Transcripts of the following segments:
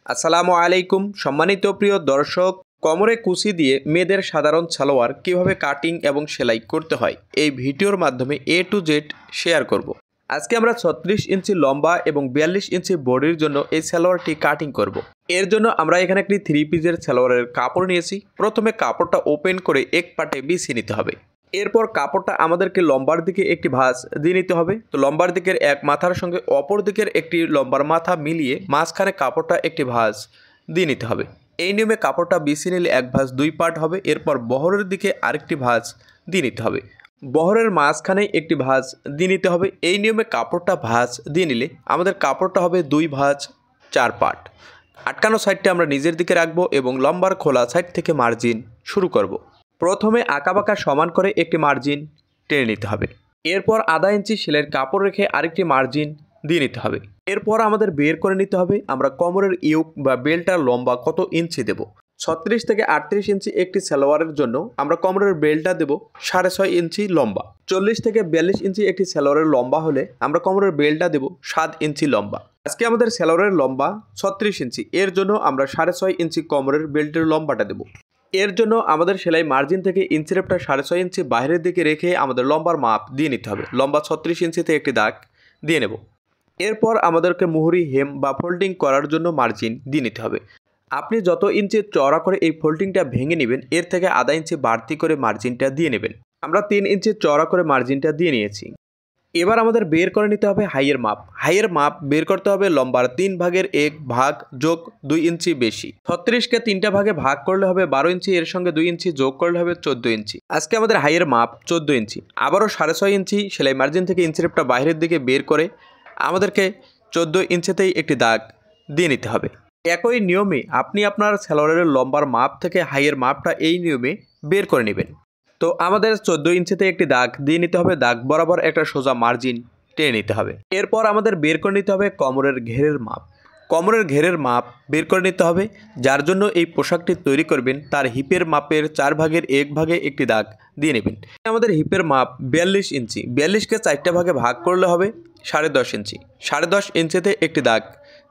আসসালামু আলাইকুম সম্মানিত প্রিয় দর্শক, কোমরে কুচি দিয়ে মেয়েদের সাধারণ সালোয়ার কিভাবে কাটিং এবং সেলাই করতে হয় এই ভিডিওর মাধ্যমে A to Z শেয়ার করব। আজকে আমরা 36 ইঞ্চি লম্বা এবং 42 ইঞ্চি বডির জন্য এই সালোয়ারটি কাটিং করব। এর জন্য আমরা এখানে একটি 3 পিসের সালোয়ারের কাপড় নিয়েছি। প্রথমে কাপড়টা ওপেন করে এক পাটে বিছিয়ে নিতে হবে। এরপর কাপড়টা আমাদেরকে লম্বার দিকে একটি ভাঁজ দিয়ে নিতে হবে। তো লম্বার দিকের এক মাথার সঙ্গে অপর দিকের একটি লম্বার মাথা মিলিয়ে মাঝখানে কাপড়টা একটি ভাঁজ দিয়ে নিতে হবে। এই নিয়মে কাপড়টা বিছিয়ে নিলে এক ভাঁজ দুই পার্ট হবে। এরপর বহরের দিকে আরেকটি ভাঁজ দিয়ে নিতে হবে। বহরের মাঝখানে একটি ভাঁজ দিয়ে নিতে হবে। এই নিয়মে কাপড়টা ভাঁজ দিয়ে নিলে আমাদের কাপড়টা হবে দুই ভাঁজ চার পার্ট। আটকানো সাইডটা আমরা নিজের দিকে রাখবো এবং লম্বার খোলা সাইড থেকে মার্জিন শুরু করব। প্রথমে আঁকাবাঁকা সমান করে একটি মার্জিন টেনে নিতে হবে। এরপর আধা ইঞ্চি সেলাইয়ের কাপড় রেখে আরেকটি মার্জিন দিয়ে নিতে হবে। এরপর আমাদের বের করে নিতে হবে আমরা কোমরের ইউক বা বেল্টটার লম্বা কত ইঞ্চি দেব। 36 থেকে 38 ইঞ্চি একটি সালোয়ারের জন্য আমরা কোমরের বেল্টটা দেব 6.5 ইঞ্চি লম্বা। 40 থেকে 42 ইঞ্চি একটি সালোয়ারের লম্বা হলে আমরা কোমরের বেল্টটা দেব 7 ইঞ্চি লম্বা। আজকে আমাদের সালোয়ারের লম্বা 36 ইঞ্চি, এর জন্য আমরা 6.5 ইঞ্চি কোমরের বেল্টের লম্বাটা দেব। এর জন্য আমাদের সেলাই মার্জিন থেকে ইঞ্চিরেপটা 6.5 ইঞ্চি বাইরের দিকে রেখে আমাদের লম্বার মাপ দিয়ে নিতে হবে। লম্বা 36 ইঞ্চিতে একটি দাগ দিয়ে নেব। এরপর আমাদেরকে মুহুরি হেম বা ফোল্ডিং করার জন্য মার্জিন দিয়ে নিতে হবে। আপনি যত ইঞ্চি চওড়া করে এই ফোল্ডিংটা ভেঙে নেবেন এর থেকে আধা ইঞ্চি বাড়তি করে মার্জিনটা দিয়ে নেবেন। আমরা 3 ইঞ্চি চওড়া করে মার্জিনটা দিয়ে নিয়েছি। এবার আমাদের বের করে নিতে হবে হাইয়ের মাপ। হাইয়ের মাপ বের করতে হবে লম্বার 3 ভাগের 1 ভাগ যোগ 2 ইঞ্চি বেশি। 36কে 3টা ভাগে ভাগ করলে হবে 12 ইঞ্চি, এর সঙ্গে 2 ইঞ্চি যোগ করলে হবে 14 ইঞ্চি। আজকে আমাদের হাইয়ের মাপ 14 ইঞ্চি। আবারও 6.5 ইঞ্চি সেলাই মার্জিন থেকে ইঞ্চিরেপটা বাইরের দিকে বের করে আমাদেরকে 14 ইঞ্চিতেই একটি দাগ দিয়ে নিতে হবে। একই নিয়মে আপনি আপনার সালোয়ারের লম্বার মাপ থেকে হাইয়ের মাপটা এই নিয়মে বের করে নেবেন। তো আমাদের 14 ইঞ্চিতে একটি দাগ দিয়ে নিতে হবে। দাগ বরাবর একটা সোজা মার্জিন টেনে নিতে হবে। এরপর আমাদের বের করে নিতে হবে কোমরের ঘেরের মাপ। কোমরের ঘেরের মাপ বের করে নিতে হবে। যার জন্য এই পোশাকটি তৈরি করবেন তার হিপের মাপের 4 ভাগের 1 ভাগে একটি দাগ দিয়ে নেবেন। আমাদের হিপের মাপ 42 ইঞ্চি। 42কে 4টা ভাগে ভাগ করলে হবে 10.5 ইঞ্চি। 10.5 ইঞ্চিতে একটি দাগ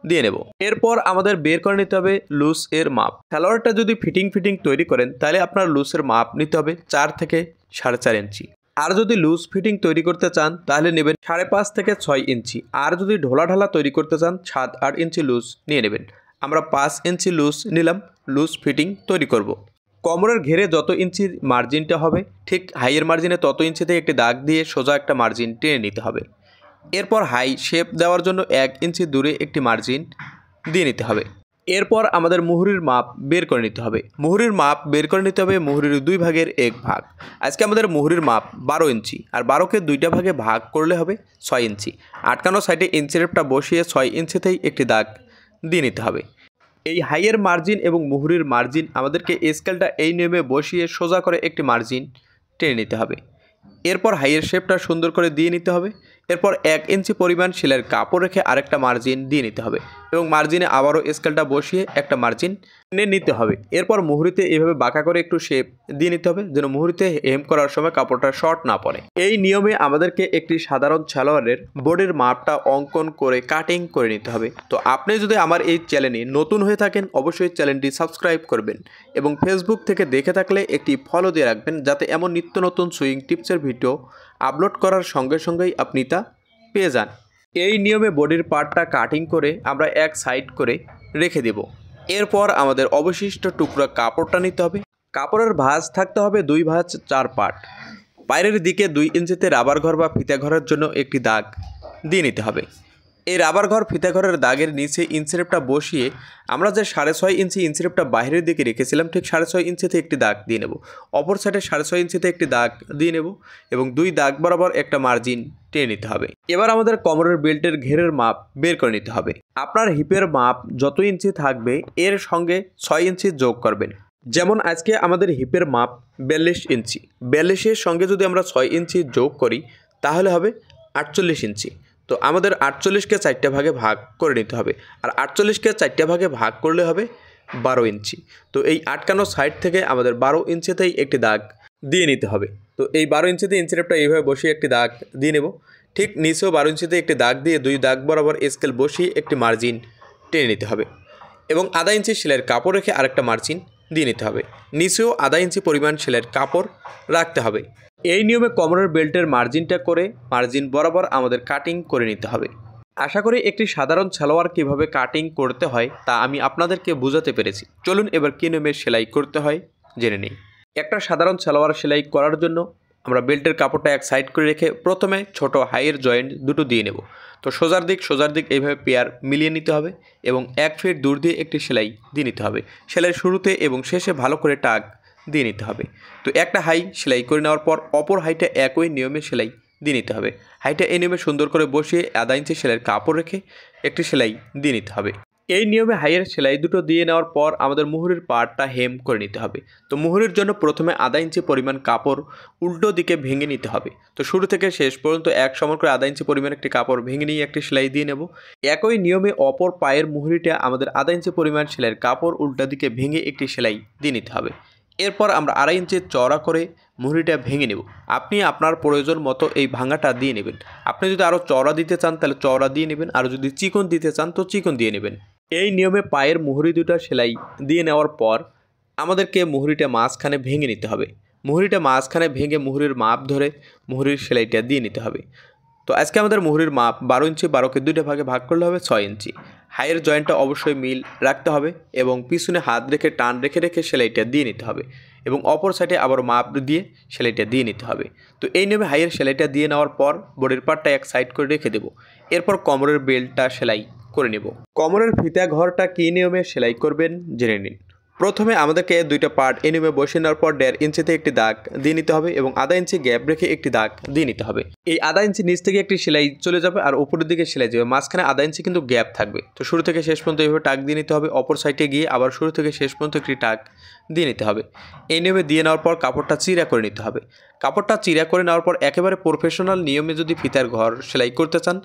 দিয়ে নেব। এরপর আমাদের বের করে নিতে হবে লুজ এর মাপ। সালোয়ারটা যদি ফিটিং তৈরি করেন তাহলে আপনার লুজের মাপ নিতে হবে 4 থেকে 4.5 ইঞ্চি। আর যদি লুজ ফিটিং তৈরি করতে চান তাহলে নেবেন 5.5 থেকে 6 ইঞ্চি। আর যদি ঢোলা তৈরি করতে চান 7-8 ইঞ্চি লুজ নিয়ে নেবেন। আমরা 5 ইঞ্চি লুজ নিলাম লুজ ফিটিং তৈরি করব। কোমরের ঘেরে যত ইঞ্চি মার্জিনটা হবে ঠিক হাইয়ের মার্জিনে তত ইঞ্চিতে একটি দাগ দিয়ে সোজা একটা মার্জিন টেনে নিতে হবে। এরপর হাই শেপ দেওয়ার জন্য 1 ইঞ্চি দূরে একটি মার্জিন দিয়ে নিতে হবে। এরপর আমাদের মুহুরির মাপ বের করে নিতে হবে। মুহুরির মাপ বের করে নিতে হবে মুহুরির 2 ভাগের 1 ভাগ। আজকে আমাদের মুহুরির মাপ 12 ইঞ্চি, আর 12কে 2টা ভাগে ভাগ করলে হবে 6 ইঞ্চি। আটকানো সাইডে ইঞ্চিরেপটা বসিয়ে 6 ইঞ্চিতেই একটি দাগ দিয়ে নিতে হবে। এই হাইয়ের মার্জিন এবং মুহুরির মার্জিন আমাদেরকে স্কেলটা এই নিয়মে বসিয়ে সোজা করে একটি মার্জিন টেনে নিতে হবে। এরপর হাইয়ের শেপটা সুন্দর করে দিয়ে নিতে হবে। এরপর 1 ইঞ্চি পরিমাণ সেলাইয়ের কাপড় রেখে আরেকটা মার্জিন দিয়ে নিতে হবে এবং মার্জিনে আবারও স্কেলটা বসিয়ে একটা মার্জিন টেনে নিতে হবে। এরপর মুহুরিতে এইভাবে বাঁকা করে একটু শেপ দিয়ে নিতে হবে যেন মুহুরিতে হেম করার সময় কাপড়টা শর্ট না পড়ে। এই নিয়মে আমাদেরকে একটি সাধারণ সালোয়ারের বডির মাপটা অঙ্কন করে কাটিং করে নিতে হবে। তো আপনি যদি আমার এই চ্যানেলে নতুন হয়ে থাকেন অবশ্যই চ্যানেলটি সাবস্ক্রাইব করবেন এবং ফেসবুক থেকে দেখে থাকলে একটি ফলো দিয়ে রাখবেন যাতে এমন নিত্য নতুন সুইং টিপসের ভিডিও আপলোড করার সঙ্গে সঙ্গেই আপনি তা পেয়ে যান। এই নিয়মে বডির পার্টটা কাটিং করে আমরা এক সাইড করে রেখে দেব। এরপর আমাদের অবশিষ্ট টুকরা কাপড়টা নিতে হবে। কাপড়ের ভাঁজ থাকতে হবে 2 ভাঁজ 4 পার্ট। বাইরের দিকে 2 ইঞ্চিতে রাবার ঘর বা ফিতা ঘরের জন্য একটি দাগ দিয়ে নিতে হবে। এই রাবার ঘর ফিতা ঘরের দাগের নিচে ইঞ্চিরেপটা বসিয়ে আমরা যে 6.5 ইঞ্চি ইঞ্চিরেপটা বাইরের দিকে রেখেছিলাম ঠিক 6.5 ইঞ্চিতে একটি দাগ দিয়ে নেব। অপর সাইডে 6.5 ইঞ্চিতে একটি দাগ দিয়ে নেব এবং 2 দাগ বরাবর একটা মার্জিন টেনে নিতে হবে। এবার আমাদের কোমরের বেল্টের ঘেরের মাপ বের করে নিতে হবে। আপনার হিপের মাপ যত ইঞ্চি থাকবে এর সঙ্গে 6 ইঞ্চি যোগ করবেন। যেমন আজকে আমাদের হিপের মাপ 42 ইঞ্চি। 42-এর সঙ্গে যদি আমরা 6 ইঞ্চি যোগ করি তাহলে হবে 48 ইঞ্চি। তো আমাদের 48কে 4টা ভাগে ভাগ করে নিতে হবে, আর 48কে 4টা ভাগে ভাগ করলে হবে 12 ইঞ্চি। তো এই আটকানো সাইড থেকে আমাদের 12 ইঞ্চিতেই একটি দাগ দিয়ে নিতে হবে। তো এই 12 ইঞ্চিতে ইঞ্চিরেপটা এইভাবে বসিয়ে একটি দাগ দিয়ে নেব। ঠিক নিচেও 12 ইঞ্চিতে একটি দাগ দিয়ে 2 দাগ বরাবর স্কেল বসিয়ে একটি মার্জিন টেনে নিতে হবে। এবং আধা ইঞ্চি সেলাইয়ের কাপড় রেখে আরেকটা মার্জিন দিয়ে নিতে হবে। নিচেও আধা ইঞ্চি পরিমাণ সেলাইয়ের কাপড় রাখতে হবে। এই নিয়মে কোমরের বেল্টের মার্জিনটা করে মার্জিন বরাবর আমাদের কাটিং করে নিতে হবে। আশা করি একটি সাধারণ সালোয়ার কীভাবে কাটিং করতে হয় তা আমি আপনাদেরকে বোঝাতে পেরেছি। চলুন এবার কী নিয়মে সেলাই করতে হয় জেনে নিই। একটা সাধারণ সালোয়ার সেলাই করার জন্য আমরা বেল্টের কাপড়টা এক সাইড করে রেখে প্রথমে ছোট হাইয়ের জয়েন্ট দুটো দিয়ে নেব। তো সোজার দিক এইভাবে পেয়ার মিলিয়ে নিতে হবে এবং 1 ফিট দূর দিয়ে একটি সেলাই দিয়ে নিতে হবে। সেলাইয়ের শুরুতে এবং শেষে ভালো করে টাক দিয়ে নিতে হবে। তো একটা হাই সেলাই করে নেওয়ার পর অপর হাইটা একই নিয়মে সেলাই দিয়ে নিতে হবে। হাইটা এই নিয়মে সুন্দর করে বসিয়ে আধা ইঞ্চি সেলাইয়ের কাপড় রেখে একটি সেলাই দিয়ে নিতে হবে। এই নিয়মে হাইয়ের সেলাই দুটো দিয়ে নেওয়ার পর আমাদের মুহুরির পার্টটা হেম করে নিতে হবে। তো মুহুরির জন্য প্রথমে আধা ইঞ্চি পরিমাণ কাপড় উল্টো দিকে ভেঙে নিতে হবে। তো শুরু থেকে শেষ পর্যন্ত এক সমান করে আধা ইঞ্চি পরিমাণ একটি কাপড় ভেঙে নিয়ে একটি সেলাই দিয়ে নেব। একই নিয়মে অপর পায়ের মুহুরিটা আমাদের আধা ইঞ্চি পরিমাণ সেলাইয়ের কাপড় উল্টো দিকে ভেঙে একটি সেলাই দিয়ে নিতে হবে। এরপর আমরা আড়াই ইঞ্চি চওড়া করে মুহুরিটা ভেঙে নেব। আপনি আপনার প্রয়োজন মতো এই ভাঙাটা দিয়ে নেবেন। আপনি যদি আরও চওড়া দিতে চান তাহলে চওড়া দিয়ে নেবেন, আর যদি চিকন দিতে চান তো চিকন দিয়ে নেবেন। এই নিয়মে পায়ের মুহুরি দুটো সেলাই দিয়ে নেওয়ার পর আমাদেরকে মুহুরিটা মাঝখানে ভেঙে নিতে হবে। মুহুরিটা মাঝখানে ভেঙে মুহুরির মাপ ধরে মুহুরির সেলাইটা দিয়ে নিতে হবে। তো আজকে আমাদের মুহুরির মাপ 12 ইঞ্চি, 12কে দুইটা ভাগে ভাগ করলে হবে 6 ইঞ্চি। হাইয়ের জয়েন্টটা অবশ্যই মিল রাখতে হবে এবং পিছনে হাত রেখে টান রেখে রেখে সেলাইটা দিয়ে নিতে হবে এবং অপর সাইডে আবার মাপ দিয়ে সেলাইটা দিয়ে নিতে হবে। তো এই নিয়মে হাইয়ের সেলাইটা দিয়ে নেওয়ার পর বডির পার্টটা এক সাইড করে রেখে দেব। এরপর কোমরের বেল্টটা সেলাই করে নেব। কোমরের ফিতা ঘরটা কী নিয়মে সেলাই করবেন জেনে নিন। প্রথমে আমাদেরকে দুইটা পার্ট এই নিয়মে বসিয়ে নেওয়ার পর 1.5 ইঞ্চিতে একটি দাগ দিয়ে নিতে হবে এবং আধা ইঞ্চি গ্যাপ রেখে একটি দাগ দিয়ে নিতে হবে। এই আধা ইঞ্চি নিচ থেকে একটি সেলাই চলে যাবে আর উপরের দিকে সেলাই যাবে, মাঝখানে আধা ইঞ্চি কিন্তু গ্যাপ থাকবে। তো শুরু থেকে শেষ পর্যন্ত এইভাবে টাক দিয়ে নিতে হবে। অপর সাইডে গিয়ে আবার শুরু থেকে শেষ পর্যন্ত একটি টাক দিয়ে নিতে হবে। এই নিয়মে দিয়ে নেওয়ার পর কাপড়টা চিরা করে নিতে হবে। কাপড়টা চিরা করে নেওয়ার পর একেবারে প্রফেশনাল নিয়মে যদি ফিতার ঘর সেলাই করতে চান,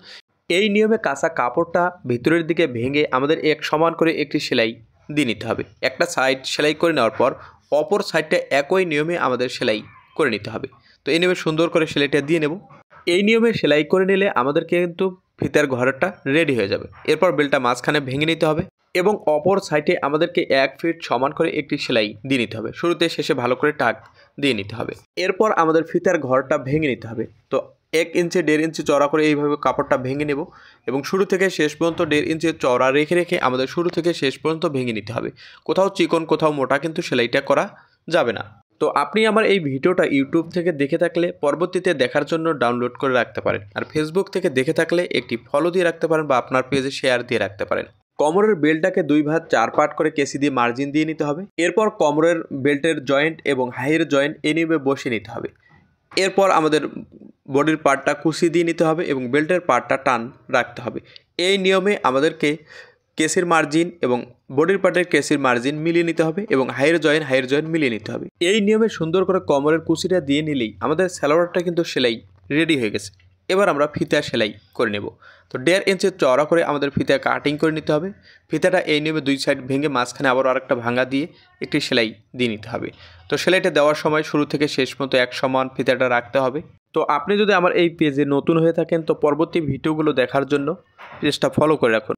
এই নিয়মে কাঁচা কাপড়টা ভিতরের দিকে ভেঙে আমাদের এক সমান করে একটি সেলাই দিয়ে নিতে হবে। একটা সাইড সেলাই করে নেওয়ার পর অপর সাইডটা একই নিয়মে আমাদের সেলাই করে নিতে হবে। তো এই নিয়মে সুন্দর করে সেলাইটা দিয়ে নেব। এই নিয়মে সেলাই করে নিলে আমাদেরকে কিন্তু ফিতার ঘরটা রেডি হয়ে যাবে। এরপর বেলটা মাঝখানে ভেঙে নিতে হবে এবং অপর সাইডে আমাদেরকে 1 ফিট সমান করে একটি সেলাই দিয়ে নিতে হবে। শুরুতে শেষে ভালো করে টাক দিয়ে নিতে হবে। এরপর আমাদের ফিতার ঘরটা ভেঙে নিতে হবে। তো 1 ইঞ্চি 1.5 ইঞ্চি চওড়া করে এইভাবে কাপড়টা ভেঙে নেব এবং শুরু থেকে শেষ পর্যন্ত 1.5 ইঞ্চি চওড়া রেখে রেখে আমাদের শুরু থেকে শেষ পর্যন্ত ভেঙে নিতে হবে। কোথাও চিকন কোথাও মোটা কিন্তু সেলাইটা করা যাবে না। তো আপনি আমার এই ভিডিওটা ইউটিউব থেকে দেখে থাকলে পরবর্তীতে দেখার জন্য ডাউনলোড করে রাখতে পারেন, আর ফেসবুক থেকে দেখে থাকলে একটি ফলো দিয়ে রাখতে পারেন বা আপনার পেজে শেয়ার দিয়ে রাখতে পারেন। কোমরের বেল্টটাকে 2 ভাঁজ 4 পার্ট করে কেসি দিয়ে মার্জিন দিয়ে নিতে হবে। এরপর কোমরের বেল্টের জয়েন্ট এবং হাইয়ের জয়েন্ট এই নিয়মে বসিয়ে নিতে হবে। এরপর আমাদের বডির পার্টটা কুচি দিয়ে নিতে হবে এবং বেল্টের পার্টটা টান রাখতে হবে। এই নিয়মে আমাদেরকে কেসির মার্জিন এবং বডির পার্টের কেসির মার্জিন মিলিয়ে নিতে হবে এবং হাইয়ের জয়েন্ট মিলিয়ে নিতে হবে। এই নিয়মে সুন্দর করে কোমরের কুচিটা দিয়ে নিলেই আমাদের সালোয়ারটা কিন্তু সেলাই রেডি হয়ে গেছে। এবার আমরা ফিতা সেলাই করে নেব। তো 1.5 ইঞ্চি চওড়া করে আমাদের ফিতা কাটিং করে নিতে হবে। ফিতাটা এই নিয়মে 2 সাইড ভেঙে মাঝখানে আবার আরেকটা ভাঙা দিয়ে একটি সেলাই দিয়ে নিতে হবে। তো সেলাইটা দেওয়ার সময় শুরু থেকে শেষ পর্যন্ত এক সমান ফিতাটা রাখতে হবে। তো আপনি যদি আমার এই পেজে নতুন হয়ে থাকেন তো পরবর্তী ভিডিওগুলো দেখার জন্য পেজটা ফলো করে রাখুন।